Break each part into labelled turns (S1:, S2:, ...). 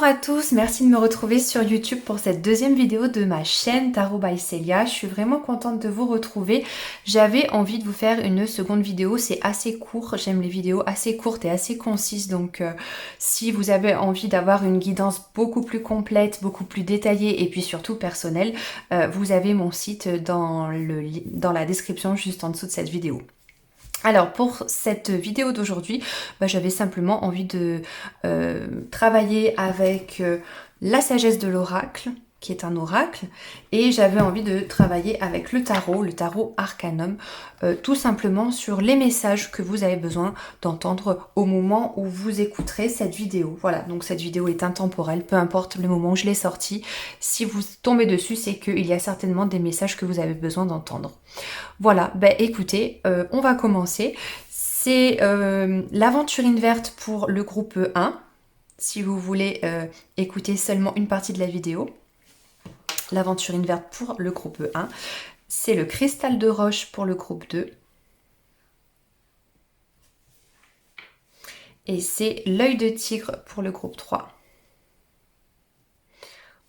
S1: Bonjour à tous, merci de me retrouver sur YouTube pour cette deuxième vidéo de ma chaîne Tarot by Célia. Je suis vraiment contente de vous retrouver. J'avais envie de vous faire une seconde vidéo, c'est assez court, j'aime les vidéos assez courtes et assez concises. Donc si vous avez envie d'avoir une guidance beaucoup plus complète, beaucoup plus détaillée et puis surtout personnelle, vous avez mon site dans la description juste en dessous de cette vidéo. Alors pour cette vidéo d'aujourd'hui, j'avais simplement envie de travailler avec la sagesse de l'oracle, qui est un oracle, et j'avais envie de travailler avec le tarot arcanum, tout simplement sur les messages que vous avez besoin d'entendre au moment où vous écouterez cette vidéo. Voilà, donc cette vidéo est intemporelle, peu importe le moment où je l'ai sortie. Si vous tombez dessus, c'est qu'il y a certainement des messages que vous avez besoin d'entendre. Voilà, écoutez, on va commencer. C'est l'aventurine verte pour le groupe 1, si vous voulez écouter seulement une partie de la vidéo. L'aventurine verte pour le groupe 1. C'est le cristal de roche pour le groupe 2. Et c'est l'œil de tigre pour le groupe 3.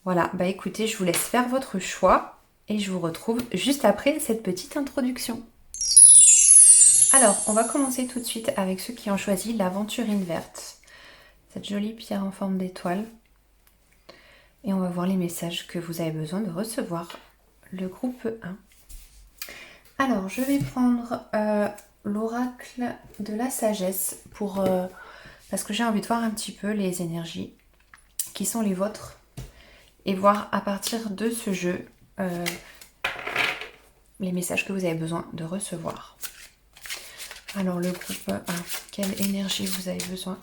S1: Voilà, écoutez, je vous laisse faire votre choix et je vous retrouve juste après cette petite introduction. Alors, on va commencer tout de suite avec ceux qui ont choisi l'aventurine verte. Cette jolie pierre en forme d'étoile. Et on va voir les messages que vous avez besoin de recevoir. Le groupe 1. Alors, je vais prendre l'oracle de la sagesse parce que j'ai envie de voir un petit peu les énergies qui sont les vôtres et voir à partir de ce jeu les messages que vous avez besoin de recevoir. Alors, le groupe 1, quelle énergie vous avez besoin?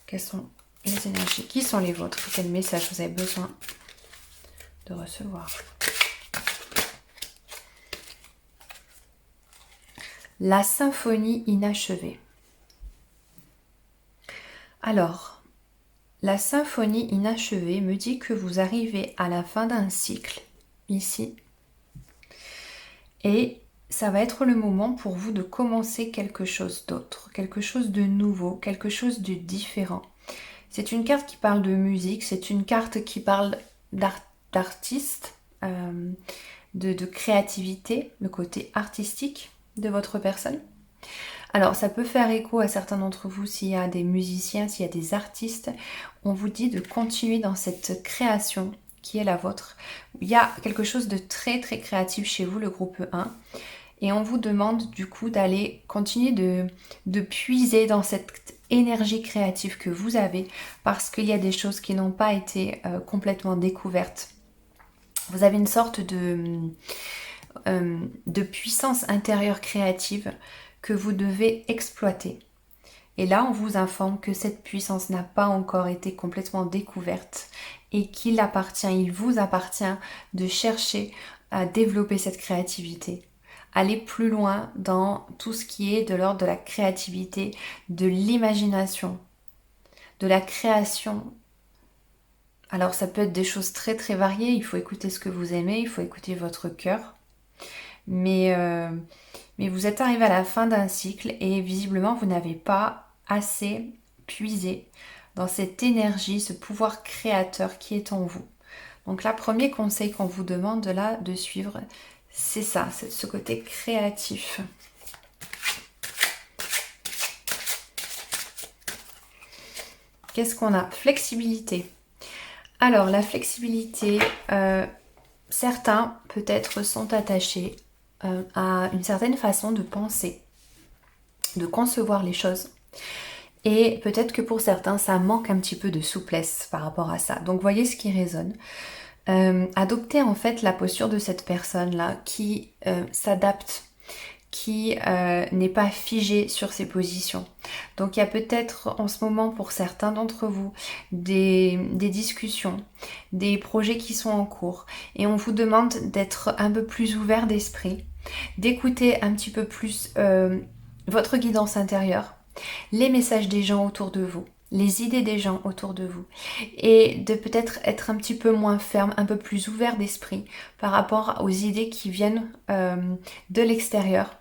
S1: Quelles sont les énergies qui sont les vôtres? Quel message vous avez besoin de recevoir? La symphonie inachevée. Alors, la symphonie inachevée me dit que vous arrivez à la fin d'un cycle, ici. Et ça va être le moment pour vous de commencer quelque chose d'autre, quelque chose de nouveau, quelque chose de différent. C'est une carte qui parle de musique, c'est une carte qui parle d'artiste, de créativité, le côté artistique de votre personne. Alors ça peut faire écho à certains d'entre vous s'il y a des musiciens, s'il y a des artistes. On vous dit de continuer dans cette création qui est la vôtre. Il y a quelque chose de très très créatif chez vous, le groupe 1. Et on vous demande du coup d'aller continuer de puiser dans cette énergie créative que vous avez parce qu'il y a des choses qui n'ont pas été complètement découvertes. Vous avez une sorte de puissance intérieure créative que vous devez exploiter. Et là, on vous informe que cette puissance n'a pas encore été complètement découverte et il vous appartient de chercher à développer cette créativité. Aller plus loin dans tout ce qui est de l'ordre de la créativité, de l'imagination, de la création. Alors ça peut être des choses très très variées, il faut écouter ce que vous aimez, il faut écouter votre cœur. Mais vous êtes arrivé à la fin d'un cycle et visiblement vous n'avez pas assez puisé dans cette énergie, ce pouvoir créateur qui est en vous. Donc là, premier conseil qu'on vous demande là de suivre, c'est ça, c'est ce côté créatif. Qu'est-ce qu'on a? Flexibilité. Alors la flexibilité, certains peut-être sont attachés à une certaine façon de penser, de concevoir les choses. Et peut-être que pour certains, ça manque un petit peu de souplesse par rapport à ça. Donc voyez ce qui résonne. Adoptez en fait la posture de cette personne-là qui s'adapte, qui n'est pas figée sur ses positions. Donc il y a peut-être en ce moment pour certains d'entre vous des discussions, des projets qui sont en cours et on vous demande d'être un peu plus ouvert d'esprit, d'écouter un petit peu plus votre guidance intérieure, les messages des gens autour de vous. les idées des gens autour de vous et de peut-être être un petit peu moins ferme, un peu plus ouvert d'esprit par rapport aux idées qui viennent de l'extérieur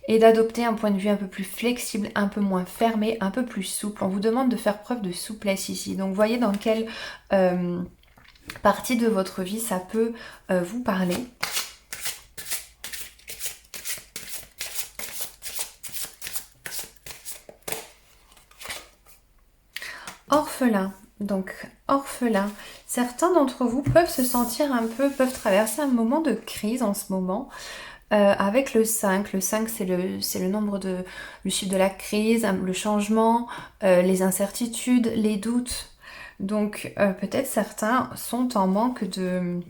S1: et d'adopter un point de vue un peu plus flexible, un peu moins fermé, un peu plus souple. On vous demande de faire preuve de souplesse ici. Donc voyez dans quelle partie de votre vie ça peut vous parler. Orphelin, donc orphelin, certains d'entre vous peuvent se sentir un peu, peuvent traverser un moment de crise en ce moment avec le 5. Le 5 c'est le nombre le chiffre de la crise, le changement, les incertitudes, les doutes. Donc peut-être certains sont en manque de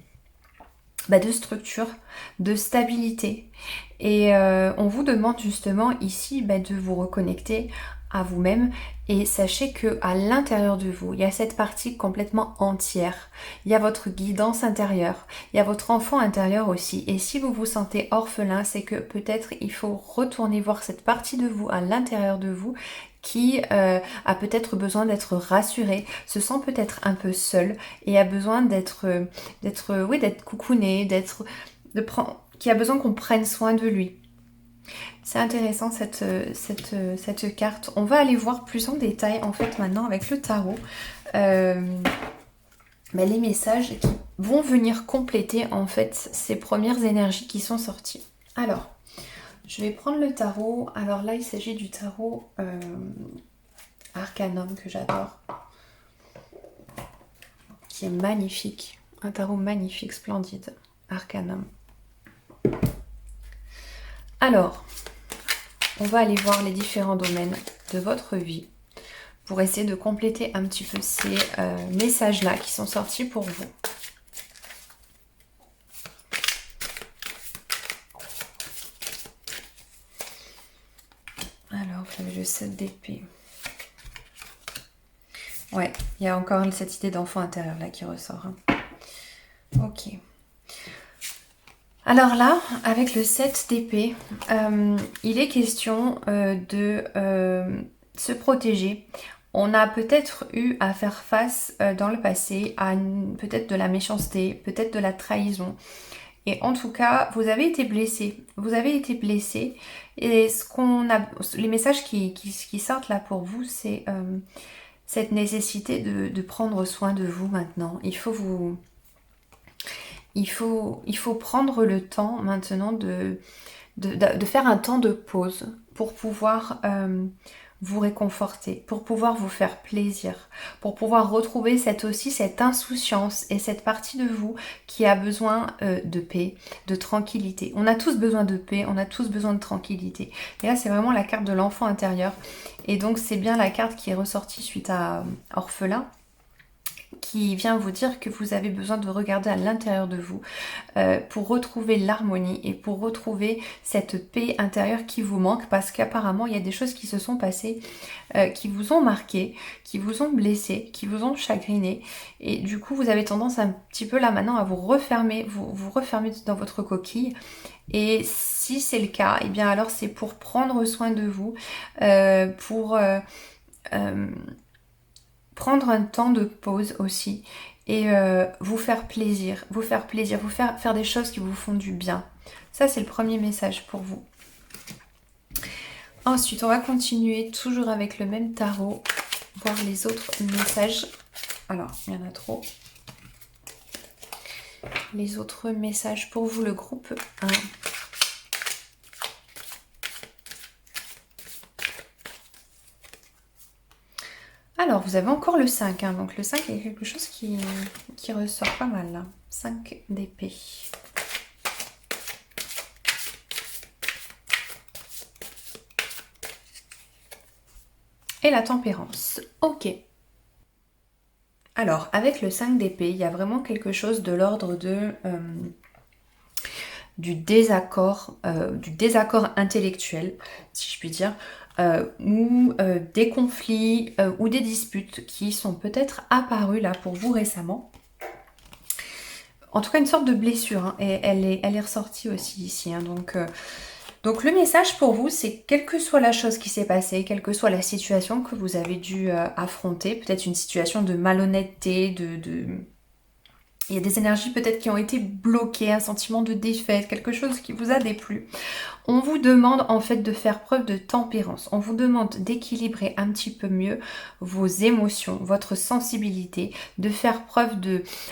S1: structure, de stabilité. Et on vous demande justement ici de vous reconnecter à vous-même et sachez que à l'intérieur de vous, il y a cette partie complètement entière. Il y a votre guidance intérieure, il y a votre enfant intérieur aussi. Et si vous vous sentez orphelin, c'est que peut-être il faut retourner voir cette partie de vous à l'intérieur de vous qui a peut-être besoin d'être rassuré, se sent peut-être un peu seul et a besoin d'être coucouné, qui a besoin qu'on prenne soin de lui. C'est intéressant cette carte. On va aller voir plus en détail en fait maintenant avec le tarot. Les messages qui vont venir compléter en fait ces premières énergies qui sont sorties. Alors, je vais prendre le tarot. Alors là, il s'agit du tarot Arcanum que j'adore. Qui est magnifique. Un tarot magnifique, splendide. Arcanum. Alors, on va aller voir les différents domaines de votre vie pour essayer de compléter un petit peu ces messages-là qui sont sortis pour vous. Alors, vous avez le 7 d'épée. Ouais, il y a encore cette idée d'enfant intérieur là qui ressort. Hein. Ok. Alors là, avec le 7 d'épée, il est question de se protéger. On a peut-être eu à faire face dans le passé à peut-être de la méchanceté, peut-être de la trahison. Et en tout cas, vous avez été blessé. Vous avez été blessé. Et les messages qui sortent là pour vous, c'est cette nécessité de prendre soin de vous maintenant. Il faut prendre le temps maintenant de faire un temps de pause pour pouvoir vous réconforter, pour pouvoir vous faire plaisir, pour pouvoir retrouver cette insouciance et cette partie de vous qui a besoin de paix, de tranquillité. On a tous besoin de paix, on a tous besoin de tranquillité. Et là, c'est vraiment la carte de l'enfant intérieur. Et donc, c'est bien la carte qui est ressortie suite à Orphelin, qui vient vous dire que vous avez besoin de regarder à l'intérieur de vous pour retrouver l'harmonie et pour retrouver cette paix intérieure qui vous manque, parce qu'apparemment il y a des choses qui se sont passées qui vous ont marqué, qui vous ont blessé, qui vous ont chagriné, et du coup vous avez tendance un petit peu là maintenant à vous refermer, vous refermer dans votre coquille. Et si c'est le cas, et bien alors c'est pour prendre soin de vous, pour prendre un temps de pause aussi et vous faire plaisir, faire des choses qui vous font du bien. Ça, c'est le premier message pour vous. Ensuite, on va continuer toujours avec le même tarot, voir les autres messages. Alors, il y en a trop. Les autres messages pour vous, le groupe 1. Alors, vous avez encore le 5, hein, donc le 5 est quelque chose qui ressort pas mal là. 5 d'épée. Et la tempérance. Ok. Alors, avec le 5 d'épée, il y a vraiment quelque chose de l'ordre de... du désaccord intellectuel, si je puis dire, ou des conflits ou des disputes qui sont peut-être apparus là pour vous récemment. En tout cas, une sorte de blessure, hein, et elle est ressortie aussi ici. Hein, donc Donc le message pour vous, c'est quelle que soit la chose qui s'est passée, quelle que soit la situation que vous avez dû affronter, peut-être une situation de malhonnêteté, il y a des énergies peut-être qui ont été bloquées, un sentiment de défaite, quelque chose qui vous a déplu. On vous demande en fait de faire preuve de tempérance. On vous demande d'équilibrer un petit peu mieux vos émotions, votre sensibilité, de faire preuve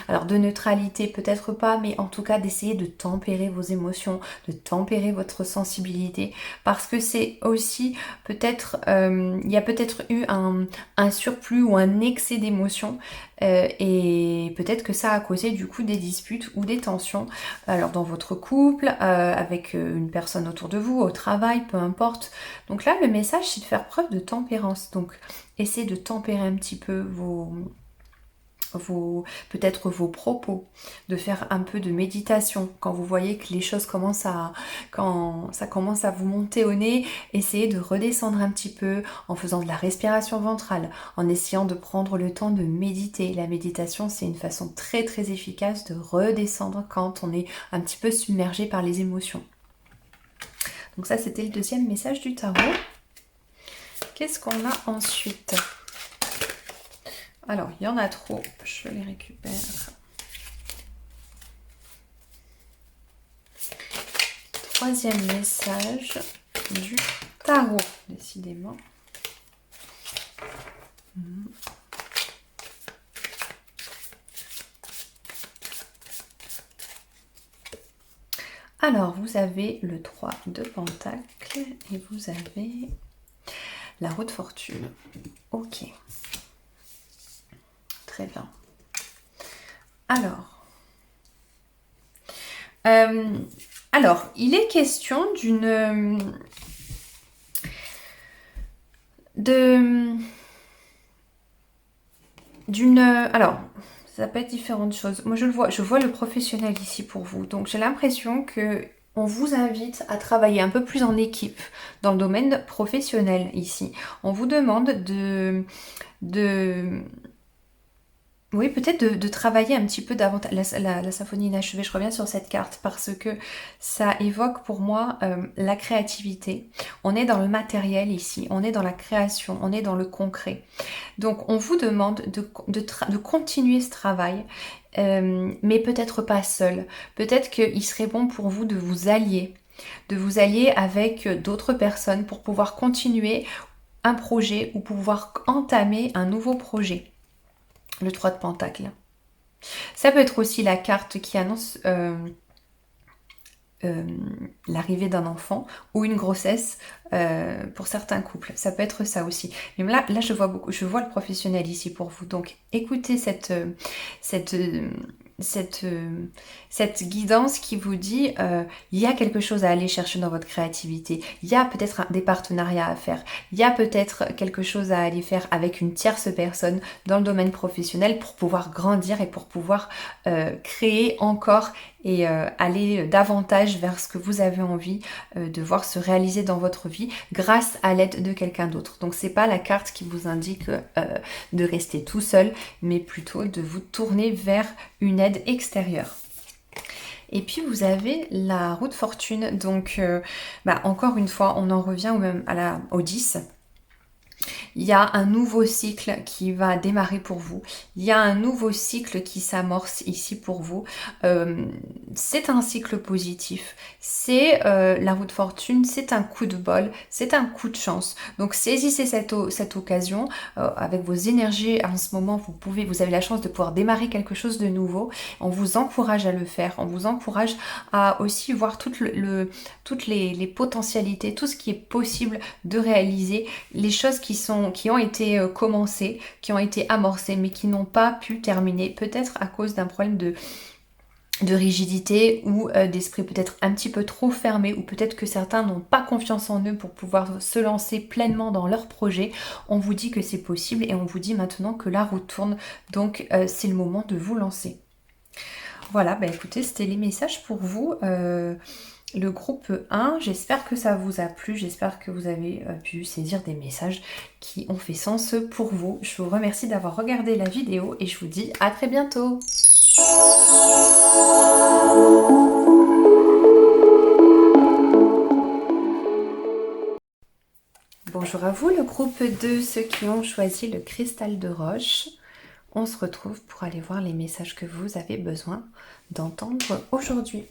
S1: alors de neutralité peut-être pas, mais en tout cas d'essayer de tempérer vos émotions, de tempérer votre sensibilité, parce que c'est aussi peut-être, il y a peut-être eu un surplus ou un excès d'émotions et peut-être que ça a causé du coup des disputes ou des tensions. Alors dans votre couple, avec une personne autour de vous, au travail, peu importe. Donc là, le message, c'est de faire preuve de tempérance. Donc, essayez de tempérer un petit peu peut-être vos propos, de faire un peu de méditation. Quand vous voyez que les choses quand ça commence à vous monter au nez, essayez de redescendre un petit peu en faisant de la respiration ventrale, en essayant de prendre le temps de méditer. La méditation, c'est une façon très très efficace de redescendre quand on est un petit peu submergé par les émotions. Donc ça, c'était le deuxième message du tarot. Qu'est-ce qu'on a ensuite? Alors, il y en a trop. Je les récupère. Troisième message du tarot, décidément. Alors, vous avez le 3 de Pentacle et vous avez la roue de fortune. Ok. Très bien. Alors, il est question alors, ça peut être différentes choses. Moi, je vois le professionnel ici pour vous. Donc, j'ai l'impression que on vous invite à travailler un peu plus en équipe dans le domaine professionnel ici. On vous demande oui, peut-être de travailler un petit peu davantage la symphonie inachevée. Je reviens sur cette carte parce que ça évoque pour moi la créativité. On est dans le matériel ici, on est dans la création, on est dans le concret. Donc on vous demande de continuer ce travail, mais peut-être pas seul. Peut-être qu'il serait bon pour vous de vous allier avec d'autres personnes pour pouvoir continuer un projet ou pouvoir entamer un nouveau projet. Le 3 de Pentacle. Ça peut être aussi la carte qui annonce l'arrivée d'un enfant ou une grossesse pour certains couples. Ça peut être ça aussi. Mais là je vois le professionnel ici pour vous. Donc écoutez cette guidance qui vous dit il y a quelque chose à aller chercher dans votre créativité, il y a peut-être des partenariats à faire, il y a peut-être quelque chose à aller faire avec une tierce personne dans le domaine professionnel pour pouvoir grandir et pour pouvoir créer encore et aller davantage vers ce que vous avez envie de voir se réaliser dans votre vie grâce à l'aide de quelqu'un d'autre. Donc c'est pas la carte qui vous indique de rester tout seul, mais plutôt de vous tourner vers une aide extérieure. Et puis vous avez la roue de fortune, donc encore une fois on en revient au 10. Il y a un nouveau cycle qui va démarrer pour vous. Il y a un nouveau cycle qui s'amorce ici pour vous. C'est un cycle positif. C'est la roue de fortune, c'est un coup de bol, c'est un coup de chance. Donc saisissez cette occasion. Avec vos énergies en ce moment, vous avez la chance de pouvoir démarrer quelque chose de nouveau. On vous encourage à le faire. On vous encourage à aussi voir toutes les potentialités, tout ce qui est possible de réaliser, les choses qui ont été commencées, qui ont été amorcées, mais qui n'ont pas pu terminer, peut-être à cause d'un problème de rigidité ou d'esprit peut-être un petit peu trop fermé, ou peut-être que certains n'ont pas confiance en eux pour pouvoir se lancer pleinement dans leur projet. On vous dit que c'est possible et on vous dit maintenant que la roue tourne, donc c'est le moment de vous lancer. Voilà, écoutez, c'était les messages pour vous. Le groupe 1, j'espère que ça vous a plu, j'espère que vous avez pu saisir des messages qui ont fait sens pour vous. Je vous remercie d'avoir regardé la vidéo et je vous dis à très bientôt. bonjour à vous, le groupe de ceux qui ont choisi le cristal de roche. On se retrouve pour aller voir les messages que vous avez besoin d'entendre aujourd'hui.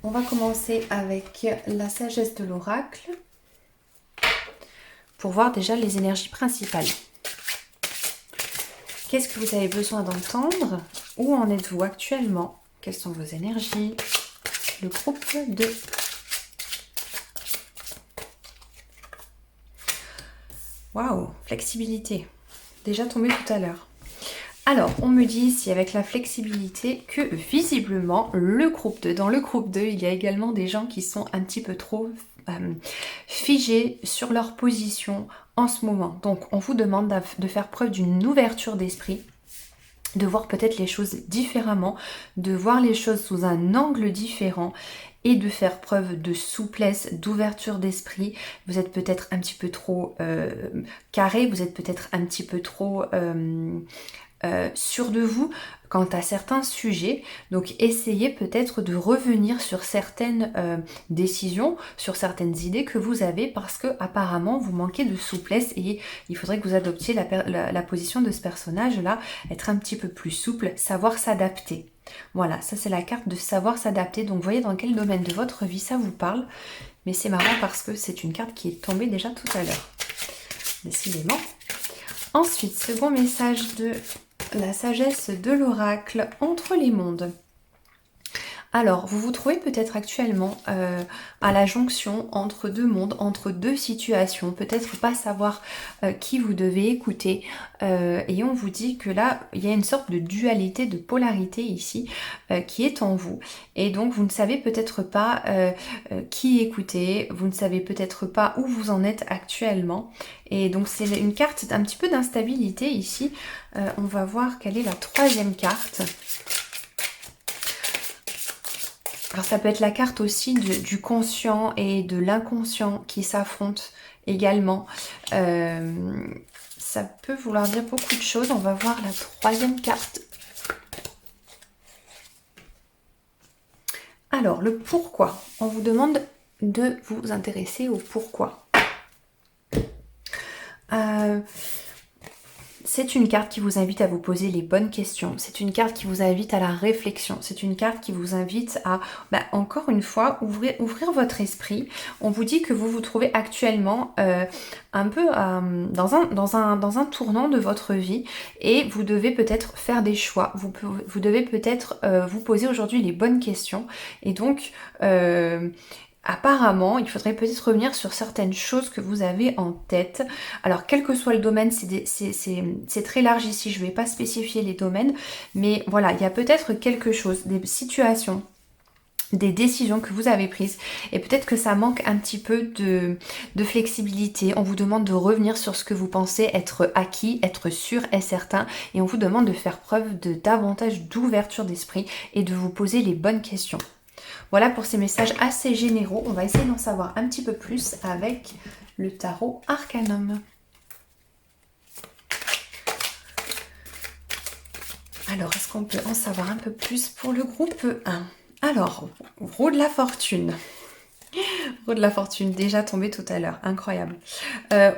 S1: On va commencer avec la sagesse de l'oracle pour voir déjà les énergies principales. Qu'est-ce que vous avez besoin d'entendre? Où en êtes-vous actuellement? Quelles sont vos énergies? Le groupe de... Waouh, flexibilité. Déjà tombé tout à l'heure. Alors, on me dit ici avec la flexibilité que visiblement, dans le groupe 2, il y a également des gens qui sont un petit peu trop figés sur leur position en ce moment. Donc, on vous demande de faire preuve d'une ouverture d'esprit, de voir peut-être les choses différemment, de voir les choses sous un angle différent et de faire preuve de souplesse, d'ouverture d'esprit. Vous êtes peut-être un petit peu trop carré, vous êtes peut-être un petit peu trop sûr de vous quant à certains sujets. Donc essayez peut-être de revenir sur certaines décisions, sur certaines idées que vous avez parce que apparemment vous manquez de souplesse et il faudrait que vous adoptiez la position de ce personnage-là, être un petit peu plus souple, savoir s'adapter. Voilà, ça c'est la carte de savoir s'adapter. Donc voyez dans quel domaine de votre vie ça vous parle. Mais c'est marrant parce que c'est une carte qui est tombée déjà tout à l'heure. Décidément. Ensuite, second message de la sagesse de l'oracle entre les mondes. Alors, vous vous trouvez peut-être actuellement à la jonction entre deux mondes, entre deux situations, peut-être pas savoir qui vous devez écouter. Et on vous dit que là, il y a une sorte de dualité, de polarité ici qui est en vous. Et donc, vous ne savez peut-être pas qui écouter, vous ne savez peut-être pas où vous en êtes actuellement. Et donc, c'est une carte un petit peu d'instabilité ici. On va voir quelle est la troisième carte. Alors ça peut être la carte aussi du conscient et de l'inconscient qui s'affrontent également. Ça peut vouloir dire beaucoup de choses. On va voir la troisième carte. Alors le pourquoi. On vous demande de vous intéresser au pourquoi. C'est une carte qui vous invite à vous poser les bonnes questions. C'est une carte qui vous invite à la réflexion. C'est une carte qui vous invite à, encore une fois, ouvrir votre esprit. On vous dit que vous vous trouvez actuellement un peu dans un tournant de votre vie et vous devez peut-être faire des choix. Vous devez peut-être vous poser aujourd'hui les bonnes questions. Et donc... apparemment, il faudrait peut-être revenir sur certaines choses que vous avez en tête. Alors, quel que soit le domaine, c'est très large ici, je ne vais pas spécifier les domaines, mais voilà, il y a peut-être quelque chose, des situations, des décisions que vous avez prises et peut-être que ça manque un petit peu de flexibilité. On vous demande de revenir sur ce que vous pensez être acquis, être sûr et certain et on vous demande de faire preuve de davantage d'ouverture d'esprit et de vous poser les bonnes questions. Voilà pour ces messages assez généraux. On va essayer d'en savoir un petit peu plus avec le tarot Arcanum. Alors, est-ce qu'on peut en savoir un peu plus pour le groupe 1? Alors, roue de la fortune. Roue de la fortune, déjà tombé tout à l'heure, incroyable.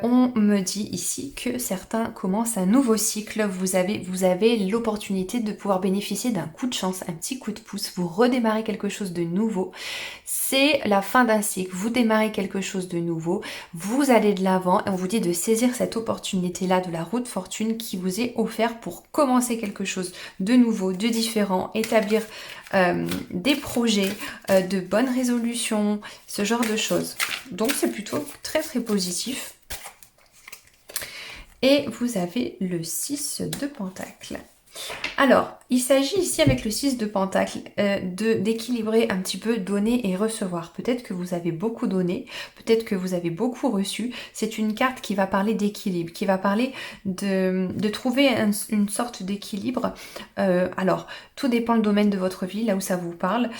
S1: On me dit ici que certains commencent un nouveau cycle. Vous avez l'opportunité de pouvoir bénéficier d'un coup de chance, un petit coup de pouce. Vous redémarrez quelque chose de nouveau. C'est la fin d'un cycle. Vous démarrez quelque chose de nouveau. Vous allez de l'avant et on vous dit de saisir cette opportunité-là de la roue de fortune qui vous est offerte pour commencer quelque chose de nouveau, de différent, établir des projets, de bonnes résolutions, ce genre de choses. Donc c'est plutôt très très positif. Et vous avez le 6 de Pentacle. Alors, il s'agit ici avec le 6 de Pentacle d'équilibrer un petit peu donner et recevoir. Peut-être que vous avez beaucoup donné, peut-être que vous avez beaucoup reçu. C'est une carte qui va parler d'équilibre, qui va parler de trouver une sorte d'équilibre. Alors, tout dépend le domaine de votre vie, là où ça vous parle,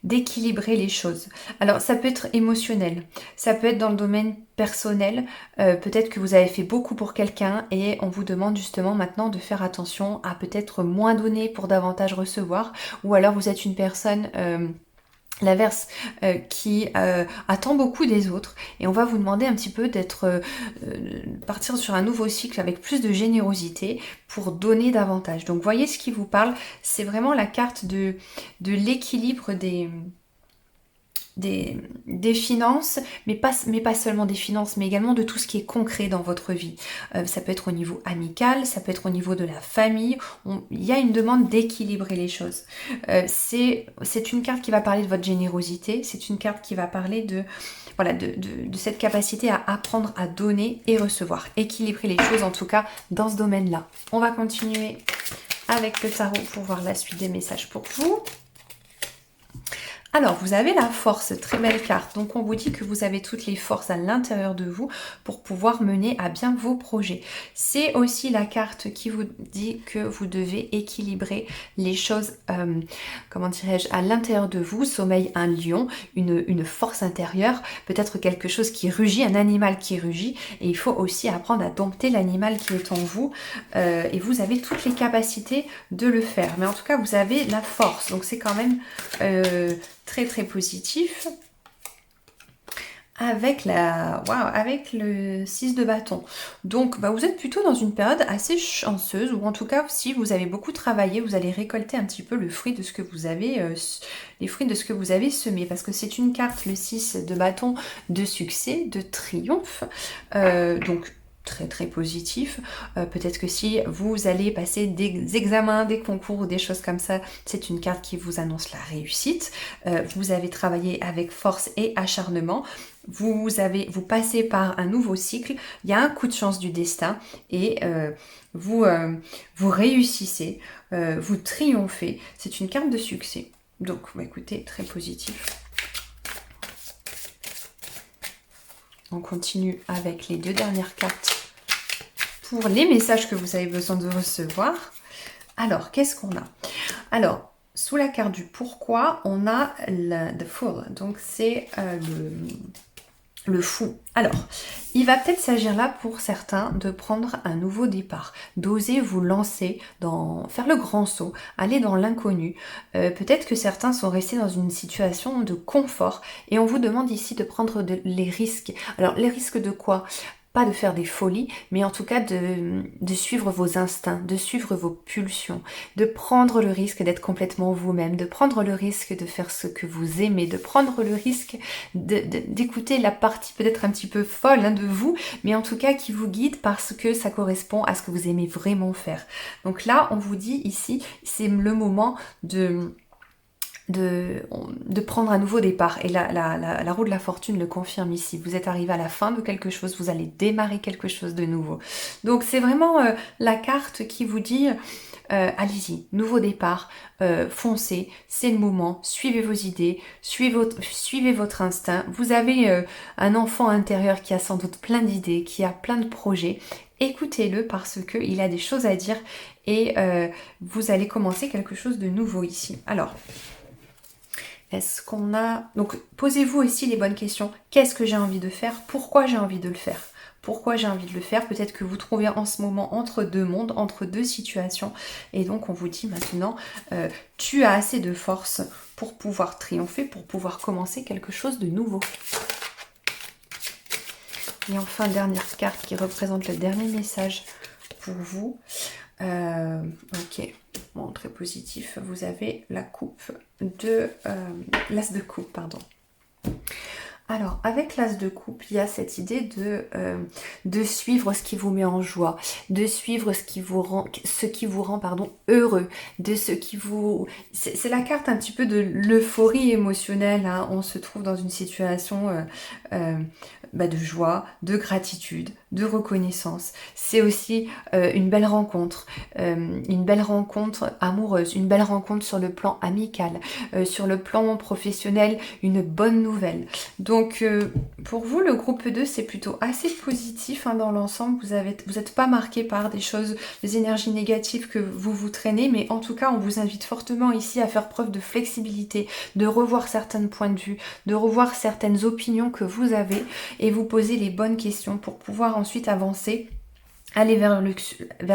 S1: d'équilibrer les choses. Alors, ça peut être émotionnel, ça peut être dans le domaine personnel, peut-être que vous avez fait beaucoup pour quelqu'un et on vous demande justement maintenant de faire attention à peut-être moins donner pour davantage recevoir, ou alors vous êtes une personne L'inverse qui attend beaucoup des autres, et on va vous demander un petit peu d'être partir sur un nouveau cycle avec plus de générosité pour donner davantage. Donc voyez ce qui vous parle, c'est vraiment la carte de l'équilibre des finances, mais pas seulement des finances, mais également de tout ce qui est concret dans votre vie. Ça peut être au niveau amical, ça peut être au niveau de la famille. Il y a une demande d'équilibrer les choses. C'est une carte qui va parler de votre générosité, c'est une carte qui va parler de voilà, de cette capacité à apprendre à donner et recevoir. Équilibrer les choses en tout cas dans ce domaine-là. On va continuer avec le tarot pour voir la suite des messages pour vous. Alors, vous avez la force, très belle carte. Donc, on vous dit que vous avez toutes les forces à l'intérieur de vous pour pouvoir mener à bien vos projets. C'est aussi la carte qui vous dit que vous devez équilibrer les choses, comment dirais-je, à l'intérieur de vous. Sommeille un lion, une force intérieure, peut-être quelque chose qui rugit, un animal qui rugit. Et il faut aussi apprendre à dompter l'animal qui est en vous. Et vous avez toutes les capacités de le faire. Mais en tout cas, vous avez la force. Donc, c'est quand même... très très positif avec avec le 6 de bâton. Donc vous êtes plutôt dans une période assez chanceuse, ou en tout cas si vous avez beaucoup travaillé, vous allez récolter un petit peu le fruit de ce que vous avez les fruits de ce que vous avez semé, parce que c'est une carte, le 6 de bâton, de succès, de triomphe. Donc très très positif. Peut-être que si vous allez passer des examens, des concours ou des choses comme ça, c'est une carte qui vous annonce la réussite. Vous avez travaillé avec force et acharnement. Vous passez par un nouveau cycle. Il y a un coup de chance du destin et vous réussissez, vous triomphez. C'est une carte de succès. Donc, écoutez, très positif. On continue avec les deux dernières cartes pour les messages que vous avez besoin de recevoir. Alors, qu'est-ce qu'on a? Alors, sous la carte du pourquoi, on a the Fool. Donc, c'est le fou. Alors, il va peut-être s'agir là pour certains de prendre un nouveau départ, d'oser vous lancer, faire le grand saut, aller dans l'inconnu. Peut-être que certains sont restés dans une situation de confort et on vous demande ici de prendre les risques. Alors, les risques de quoi ? Pas de faire des folies, mais en tout cas de suivre vos instincts, de suivre vos pulsions, de prendre le risque d'être complètement vous-même, de prendre le risque de faire ce que vous aimez, de prendre le risque d'écouter la partie peut-être un petit peu folle de vous, mais en tout cas qui vous guide parce que ça correspond à ce que vous aimez vraiment faire. Donc là, on vous dit ici, c'est le moment de prendre un nouveau départ. Et la roue de la fortune le confirme ici. Vous êtes arrivé à la fin de quelque chose, vous allez démarrer quelque chose de nouveau. Donc c'est vraiment la carte qui vous dit allez-y, nouveau départ, foncez, c'est le moment, suivez vos idées, suivez votre instinct. Vous avez un enfant intérieur qui a sans doute plein d'idées, qui a plein de projets. Écoutez-le parce qu'il a des choses à dire et vous allez commencer quelque chose de nouveau ici. Alors, est-ce qu'on a... Donc, posez-vous aussi les bonnes questions. Qu'est-ce que j'ai envie de faire? Pourquoi j'ai envie de le faire? Pourquoi j'ai envie de le faire? Peut-être que vous trouvez en ce moment entre deux mondes, entre deux situations. Et donc, on vous dit maintenant, tu as assez de force pour pouvoir triompher, pour pouvoir commencer quelque chose de nouveau. Et enfin, dernière carte qui représente le dernier message pour vous. Ok, bon, très positif. Vous avez la coupe de... l'as de coupe, pardon. Alors, avec l'as de coupe, il y a cette idée de suivre ce qui vous met en joie, de suivre ce qui vous rend heureux, de ce qui vous... C'est la carte un petit peu de l'euphorie émotionnelle, hein. On se trouve dans une situation de joie, de gratitude, de reconnaissance. C'est aussi une belle rencontre amoureuse, une belle rencontre sur le plan amical, sur le plan professionnel, une bonne nouvelle. Donc pour vous, le groupe 2, c'est plutôt assez positif, hein, dans l'ensemble. Vous n'êtes pas marqué par des énergies négatives que vous traînez, mais en tout cas, on vous invite fortement ici à faire preuve de flexibilité, de revoir certains points de vue, de revoir certaines opinions que vous avez et vous poser les bonnes questions pour pouvoir ensuite avancer aller vers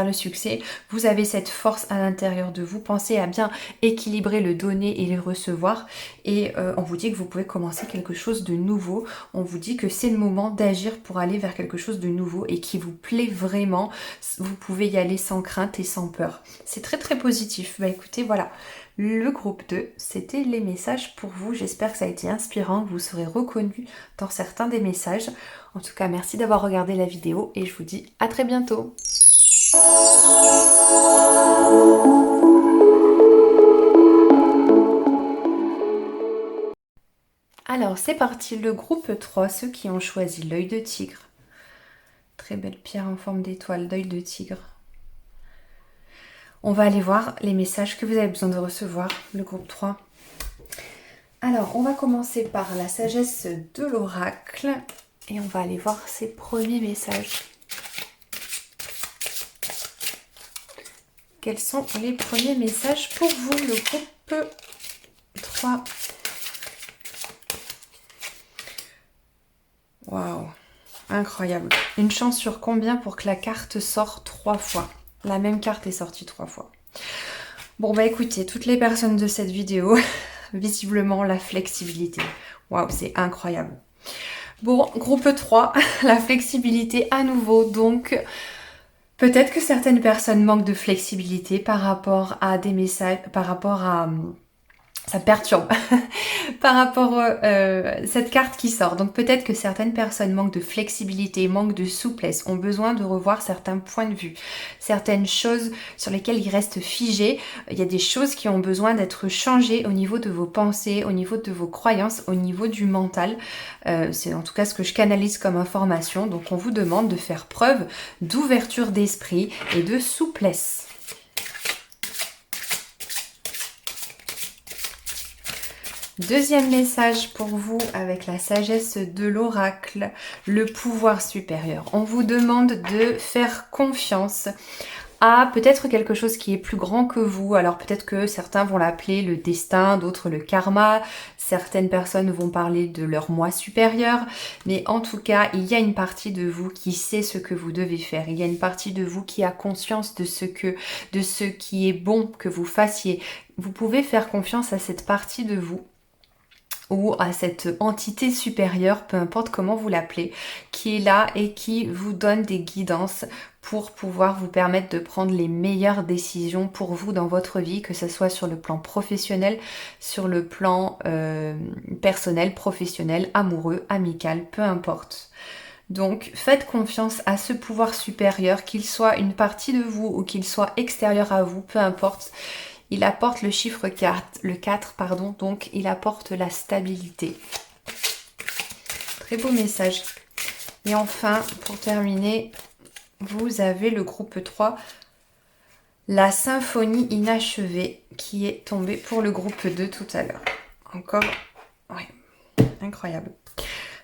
S1: le succès. Vous avez cette force à l'intérieur de vous. Pensez à bien équilibrer le donner et le recevoir. Et on vous dit que vous pouvez commencer quelque chose de nouveau. On vous dit que c'est le moment d'agir pour aller vers quelque chose de nouveau et qui vous plaît vraiment. Vous pouvez y aller sans crainte et sans peur. C'est très très positif. Bah écoutez, voilà. Le groupe 2, c'était les messages pour vous. J'espère que ça a été inspirant, que vous serez reconnu dans certains des messages. En tout cas, merci d'avoir regardé la vidéo et je vous dis à très bientôt. Alors, c'est parti, le groupe 3, ceux qui ont choisi l'œil de tigre. Très belle pierre en forme d'étoile, d'œil de tigre. On va aller voir les messages que vous avez besoin de recevoir, le groupe 3. Alors, on va commencer par la sagesse de l'oracle et on va aller voir ses premiers messages. Quels sont les premiers messages pour vous, le groupe 3? Waouh, incroyable. Une chance sur combien pour que la carte sorte 3 fois? La même carte est sortie 3 fois. Bon bah écoutez, toutes les personnes de cette vidéo, visiblement la flexibilité. Waouh, c'est incroyable. Bon, groupe 3, la flexibilité à nouveau, donc peut-être que certaines personnes manquent de flexibilité par rapport à des messages, par rapport à... Ça perturbe par rapport à cette carte qui sort. Donc peut-être que certaines personnes manquent de flexibilité, manquent de souplesse, ont besoin de revoir certains points de vue, certaines choses sur lesquelles ils restent figés. Il y a des choses qui ont besoin d'être changées au niveau de vos pensées, au niveau de vos croyances, au niveau du mental. C'est en tout cas ce que je canalise comme information. Donc on vous demande de faire preuve d'ouverture d'esprit et de souplesse. Deuxième message pour vous avec la sagesse de l'oracle, le pouvoir supérieur. On vous demande de faire confiance à peut-être quelque chose qui est plus grand que vous. Alors peut-être que certains vont l'appeler le destin, d'autres le karma, certaines personnes vont parler de leur moi supérieur, mais en tout cas, il y a une partie de vous qui sait ce que vous devez faire. Il y a une partie de vous qui a conscience de ce qui est bon que vous fassiez. Vous pouvez faire confiance à cette partie de vous ou à cette entité supérieure, peu importe comment vous l'appelez, qui est là et qui vous donne des guidances pour pouvoir vous permettre de prendre les meilleures décisions pour vous dans votre vie, que ce soit sur le plan professionnel, sur le plan personnel, professionnel, amoureux, amical, peu importe. Donc faites confiance à ce pouvoir supérieur, qu'il soit une partie de vous ou qu'il soit extérieur à vous, peu importe. Il apporte le chiffre 4, le 4, pardon, donc il apporte la stabilité. Très beau message. Et enfin, pour terminer, vous avez le groupe 3, la symphonie inachevée, qui est tombée pour le groupe 2 tout à l'heure. Encore, ouais, incroyable.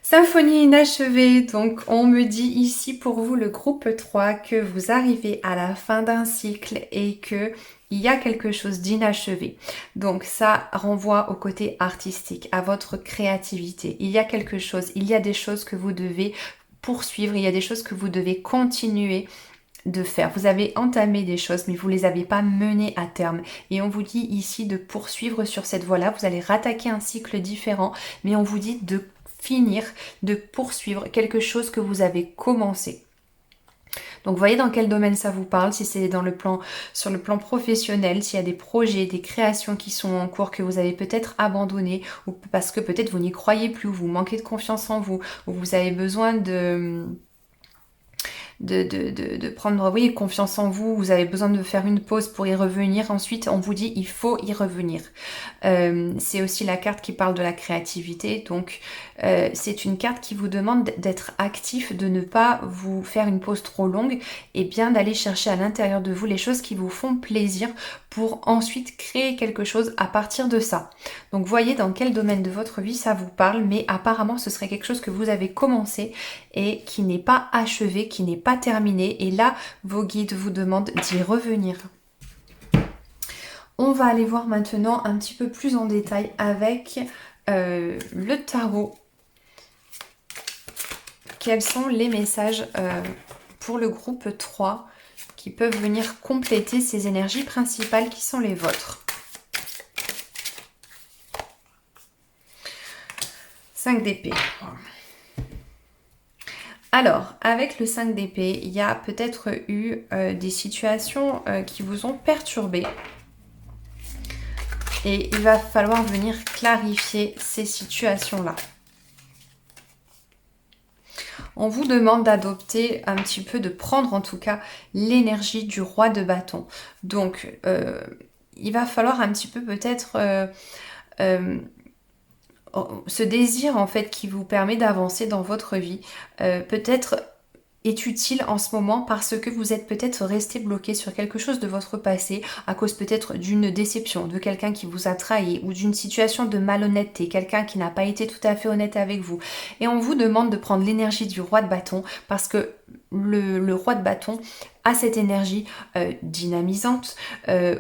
S1: Symphonie inachevée, donc on me dit ici pour vous le groupe 3 que vous arrivez à la fin d'un cycle et que il y a quelque chose d'inachevé. Donc ça renvoie au côté artistique, à votre créativité. Il y a quelque chose, il y a des choses que vous devez poursuivre, il y a des choses que vous devez continuer de faire. Vous avez entamé des choses, mais vous ne les avez pas menées à terme. Et on vous dit ici de poursuivre sur cette voie-là. Vous allez rattaquer un cycle différent, mais on vous dit de finir, de poursuivre quelque chose que vous avez commencé. Donc voyez dans quel domaine ça vous parle, si c'est sur le plan professionnel, s'il y a des projets, des créations qui sont en cours que vous avez peut-être abandonné, ou parce que peut-être vous n'y croyez plus, ou vous manquez de confiance en vous, ou vous avez besoin de prendre confiance en vous, vous avez besoin de faire une pause pour y revenir. Ensuite, on vous dit il faut y revenir. C'est aussi la carte qui parle de la créativité, donc c'est une carte qui vous demande d'être actif, de ne pas vous faire une pause trop longue et bien d'aller chercher à l'intérieur de vous les choses qui vous font plaisir pour ensuite créer quelque chose à partir de ça. Donc voyez dans quel domaine de votre vie ça vous parle, mais apparemment ce serait quelque chose que vous avez commencé et qui n'est pas achevé, qui n'est pas terminé, et là vos guides vous demandent d'y revenir. On va aller voir maintenant un petit peu plus en détail avec le tarot. Quels sont les messages pour le groupe 3 qui peuvent venir compléter ces énergies principales qui sont les vôtres. 5 d'épée. Alors, avec le 5 d'épée, il y a peut-être eu des situations qui vous ont perturbé. Et il va falloir venir clarifier ces situations-là. On vous demande d'adopter un petit peu, de prendre en tout cas l'énergie du roi de bâton. Donc, il va falloir un petit peu peut-être ce désir en fait qui vous permet d'avancer dans votre vie, peut-être est utile en ce moment parce que vous êtes peut-être resté bloqué sur quelque chose de votre passé à cause peut-être d'une déception, de quelqu'un qui vous a trahi ou d'une situation de malhonnêteté, quelqu'un qui n'a pas été tout à fait honnête avec vous. Et on vous demande de prendre l'énergie du roi de bâton parce que le roi de bâton a cette énergie dynamisante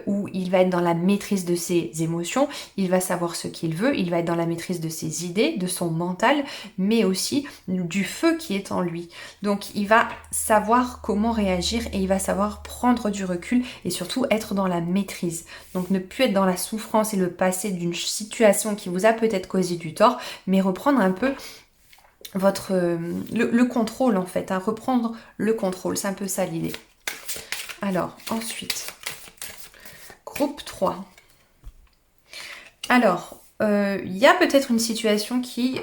S1: où il va être dans la maîtrise de ses émotions, il va savoir ce qu'il veut, il va être dans la maîtrise de ses idées, de son mental, mais aussi du feu qui est en lui. Donc il va savoir comment réagir et il va savoir prendre du recul et surtout être dans la maîtrise. Donc ne plus être dans la souffrance et le passé d'une situation qui vous a peut-être causé du tort, mais reprendre un peu le contrôle en fait, hein, reprendre le contrôle, c'est un peu ça l'idée. Alors, ensuite, groupe 3. Alors, il y a peut-être une situation qui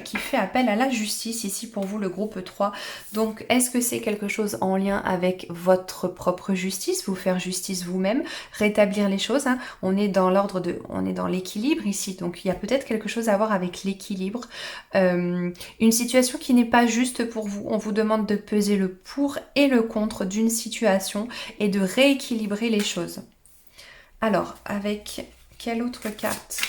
S1: qui fait appel à la justice ici pour vous, le groupe 3. Donc, est-ce que c'est quelque chose en lien avec votre propre justice, vous faire justice vous-même, rétablir les choses, hein. On est dans l'ordre on est dans l'équilibre ici, donc il y a peut-être quelque chose à voir avec l'équilibre. Une situation qui n'est pas juste pour vous. On vous demande de peser le pour et le contre d'une situation et de rééquilibrer les choses. Alors, avec quelle autre carte ?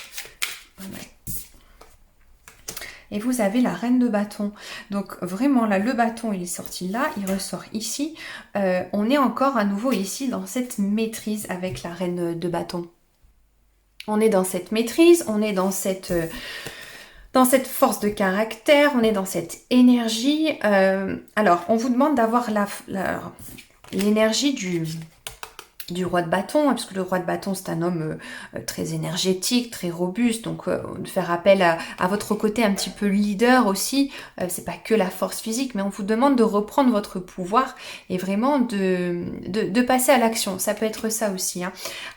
S1: Et vous avez la reine de bâton. Donc vraiment là, le bâton il est sorti là, il ressort ici. On est encore à nouveau ici dans cette maîtrise avec la reine de bâton. On est dans cette maîtrise, on est dans cette force de caractère, on est dans cette énergie. Alors on vous demande d'avoir l'énergie du roi de bâton, parce que le roi de bâton c'est un homme très énergétique, très robuste, donc de faire appel à votre côté un petit peu leader aussi, c'est pas que la force physique, mais on vous demande de reprendre votre pouvoir et vraiment de passer à l'action, ça peut être ça aussi, hein.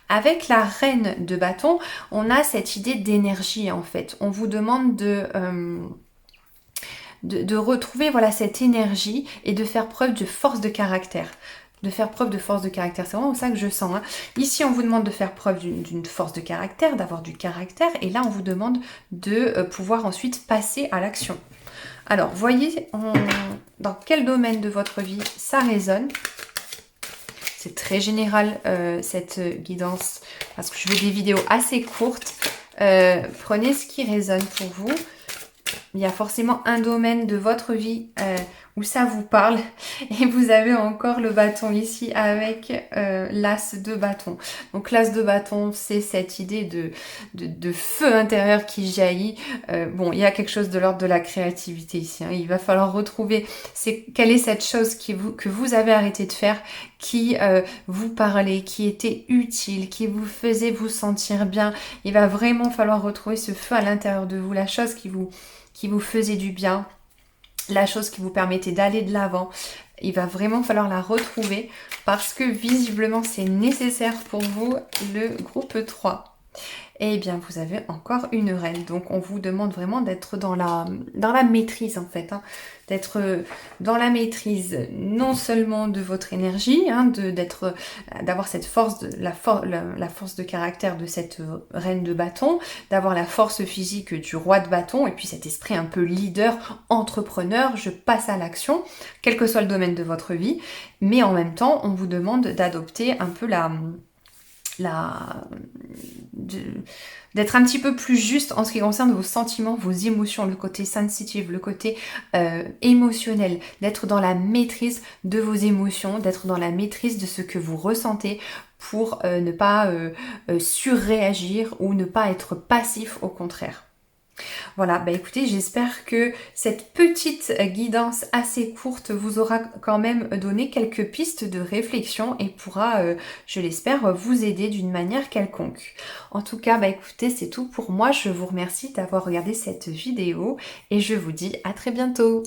S1: Avec la reine de bâton, on a cette idée d'énergie en fait, on vous demande de retrouver voilà cette énergie et de faire preuve de force de caractère. C'est vraiment ça que je sens, hein. Ici, on vous demande de faire preuve d'une force de caractère, d'avoir du caractère, et là, on vous demande de pouvoir ensuite passer à l'action. Alors, voyez dans quel domaine de votre vie ça résonne. C'est très général, cette guidance, parce que je veux des vidéos assez courtes. Prenez ce qui résonne pour vous. Il y a forcément un domaine de votre vie où ça vous parle. Et vous avez encore le bâton ici avec l'as de bâton. Donc l'as de bâton, c'est cette idée de feu intérieur qui jaillit. Bon, il y a quelque chose de l'ordre de la créativité ici, hein. Il va falloir retrouver quelle est cette chose que vous avez arrêté de faire, qui vous parlait, qui était utile, qui vous faisait vous sentir bien. Il va vraiment falloir retrouver ce feu à l'intérieur de vous, la chose qui vous faisait du bien, la chose qui vous permettait d'aller de l'avant. Il va vraiment falloir la retrouver parce que visiblement c'est nécessaire pour vous, le groupe 3. Et bien vous avez encore une reine, donc on vous demande vraiment d'être dans la maîtrise en fait, hein. D'être dans la maîtrise non seulement de votre énergie, hein, d'avoir cette force, la force de caractère de cette reine de bâton, d'avoir la force physique du roi de bâton, et puis cet esprit un peu leader, entrepreneur, je passe à l'action, quel que soit le domaine de votre vie, mais en même temps on vous demande d'adopter un peu d'être un petit peu plus juste en ce qui concerne vos sentiments, vos émotions, le côté sensitive, le côté émotionnel, d'être dans la maîtrise de vos émotions, d'être dans la maîtrise de ce que vous ressentez pour ne pas surréagir ou ne pas être passif au contraire. Voilà, bah écoutez, j'espère que cette petite guidance assez courte vous aura quand même donné quelques pistes de réflexion et pourra, je l'espère, vous aider d'une manière quelconque. En tout cas, bah écoutez, c'est tout pour moi. Je vous remercie d'avoir regardé cette vidéo et je vous dis à très bientôt.